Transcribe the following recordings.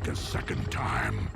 just a second time.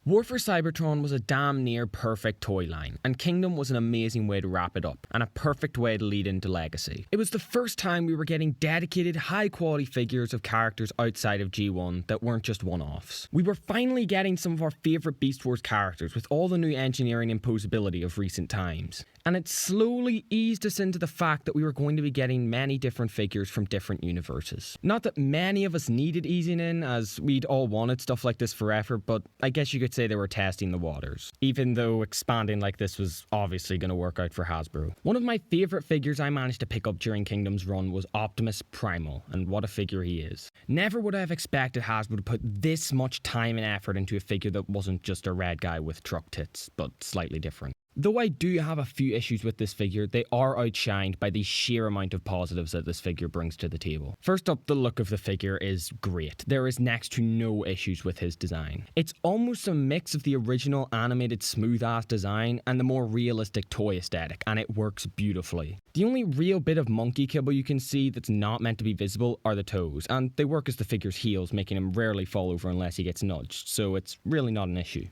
War for Cybertron was a damn near perfect toy line, and Kingdom was an amazing way to wrap it up, and a perfect way to lead into Legacy. It was the first time we were getting dedicated, high-quality figures of characters outside of G1 that weren't just one-offs. We were finally getting some of our favourite Beast Wars characters with all the new engineering and posability of recent times. And it slowly eased us into the fact that we were going to be getting many different figures from different universes. Not that many of us needed easing in, as we'd all wanted stuff like this forever, but I guess you could say they were testing the waters. Even though expanding like this was obviously going to work out for Hasbro. One of my favourite figures I managed to pick up during Kingdom's run was Optimus Primal, and what a figure he is. Never would I have expected Hasbro to put this much time and effort into a figure that wasn't just a red guy with truck tits, but slightly different. Though I do have a few issues with this figure, they are outshined by the sheer amount of positives that this figure brings to the table. First up, the look of the figure is great. There is next to no issues with his design. It's almost a mix of the original animated smooth-ass design and the more realistic toy aesthetic, and it works beautifully. The only real bit of monkey kibble you can see that's not meant to be visible are the toes, and they work as the figure's heels, making him rarely fall over unless he gets nudged, so it's really not an issue.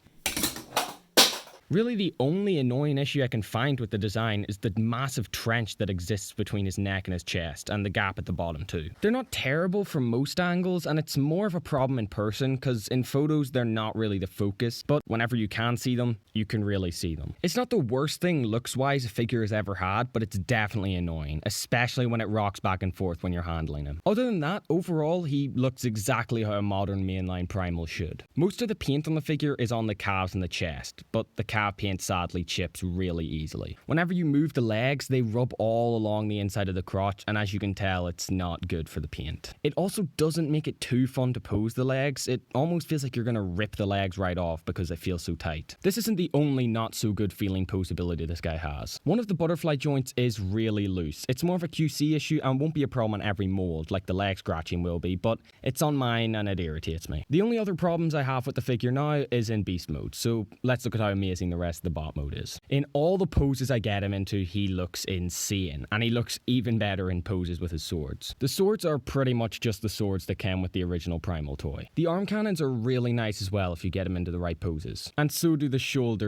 Really, the only annoying issue I can find with the design is the massive trench that exists between his neck and his chest, and the gap at the bottom too. They're not terrible from most angles, and it's more of a problem in person, because in photos they're not really the focus, but whenever you can see them, you can really see them. It's not the worst thing looks-wise a figure has ever had, but it's definitely annoying, especially when it rocks back and forth when you're handling him. Other than that, overall, he looks exactly how a modern mainline Primal should. Most of the paint on the figure is on the calves and the chest, but the calf paint sadly chips really easily. Whenever you move the legs, they rub all along the inside of the crotch, and as you can tell, it's not good for the paint. It also doesn't make it too fun to pose the legs. It almost feels like you're gonna rip the legs right off because they feel so tight. This isn't the only not so good feeling posability this guy has. One of the butterfly joints is really loose. It's more of a QC issue and won't be a problem on every mold like the leg scratching will be, but it's on mine and it irritates me. The only other problems I have with the figure now is in beast mode, so let's look at how amazing the rest of the bot mode is. In all the poses I get him into, he looks insane, and he looks even better in poses with his swords. The swords are pretty much just the swords that came with the original Primal toy. The arm cannons are really nice as well if you get him into the right poses. And so do the shoulder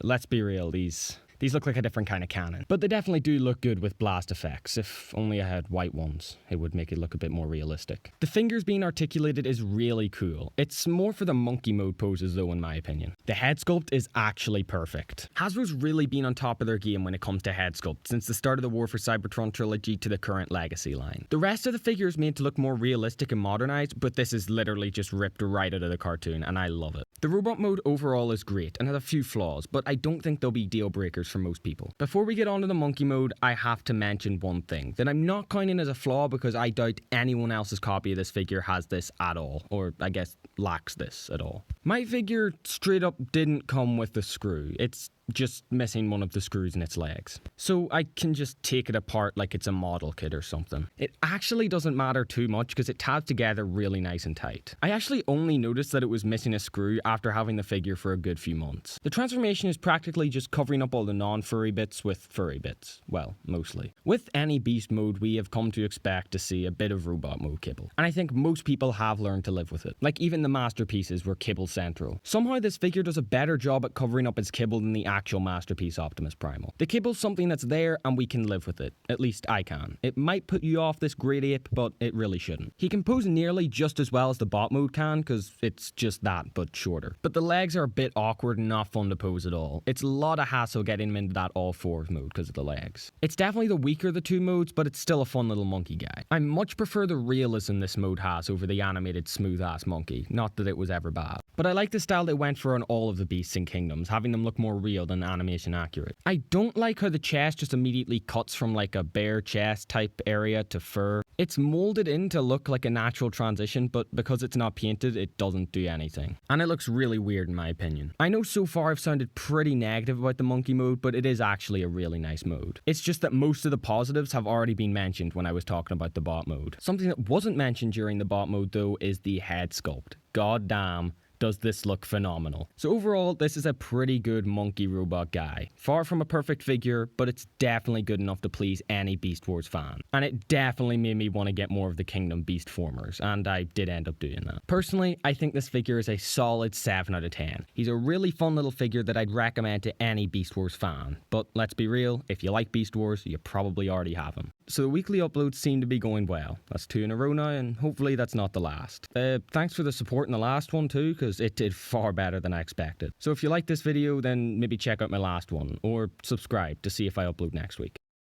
let's be real, these look like a different kind of cannon. But they definitely do look good with blast effects. If only I had white ones, it would make it look a bit more realistic. The fingers being articulated is really cool. It's more for the monkey mode poses though, in my opinion. The head sculpt is actually perfect. Hasbro's really been on top of their game when it comes to head sculpt since the start of the War for Cybertron trilogy to the current Legacy line. The rest of the figure is made to look more realistic and modernized, but this is literally just ripped right out of the cartoon, and I love it. The robot mode overall is great and has a few flaws, but I don't think they'll be deal breakers for most people. Before we get on to the monkey mode, I have to mention one thing that I'm not counting as a flaw because I doubt anyone else's copy of this figure has this at all, or I guess lacks this at all. My figure straight up didn't come with the screw. It's just missing one of the screws in its legs. So I can just take it apart like it's a model kit or something. It actually doesn't matter too much because it tabs together really nice and tight. I actually only noticed that it was missing a screw after having the figure for a good few months. The transformation is practically just covering up all the non-furry bits with furry bits. Well, mostly. With any beast mode, we have come to expect to see a bit of robot mode kibble. And I think most people have learned to live with it. Like even the masterpieces were kibble central. Somehow this figure does a better job at covering up its kibble than the actual masterpiece Optimus Primal. The kibble's something that's there and we can live with it. At least I can. It might put you off this great ape, but it really shouldn't. He can pose nearly just as well as the bot mode can, because it's just that, but shorter. But the legs are a bit awkward and not fun to pose at all. It's a lot of hassle getting him into that all fours mode because of the legs. It's definitely the weaker of the two modes, but it's still a fun little monkey guy. I much prefer the realism this mode has over the animated smooth-ass monkey. Not that it was ever bad. But I like the style they went for on all of the beasts and kingdoms, having them look more real than animated accurate. I don't like how the chest just immediately cuts from like a bare chest type area to fur. It's molded in to look like a natural transition, but because it's not painted, it doesn't do anything. And it looks really weird in my opinion. I know so far I've sounded pretty negative about the monkey mode, but it is actually a really nice mode. It's just that most of the positives have already been mentioned when I was talking about the bot mode. Something that wasn't mentioned during the bot mode though is the head sculpt. God damn. does this look phenomenal. So overall, this is a pretty good monkey robot guy. Far from a perfect figure, but it's definitely good enough to please any Beast Wars fan. And it definitely made me want to get more of the Kingdom Beast formers, and I did end up doing that. Personally, I think this figure is a solid 7 out of 10. He's a really fun little figure that I'd recommend to any Beast Wars fan. But let's be real, if you like Beast Wars, you probably already have him. So the weekly uploads seem to be going well. That's 2 in a row now, and hopefully that's not the last. Thanks for the support in the last one too, because it did far better than I expected. So if you like this video, then maybe check out my last one, or subscribe to see if I upload next week.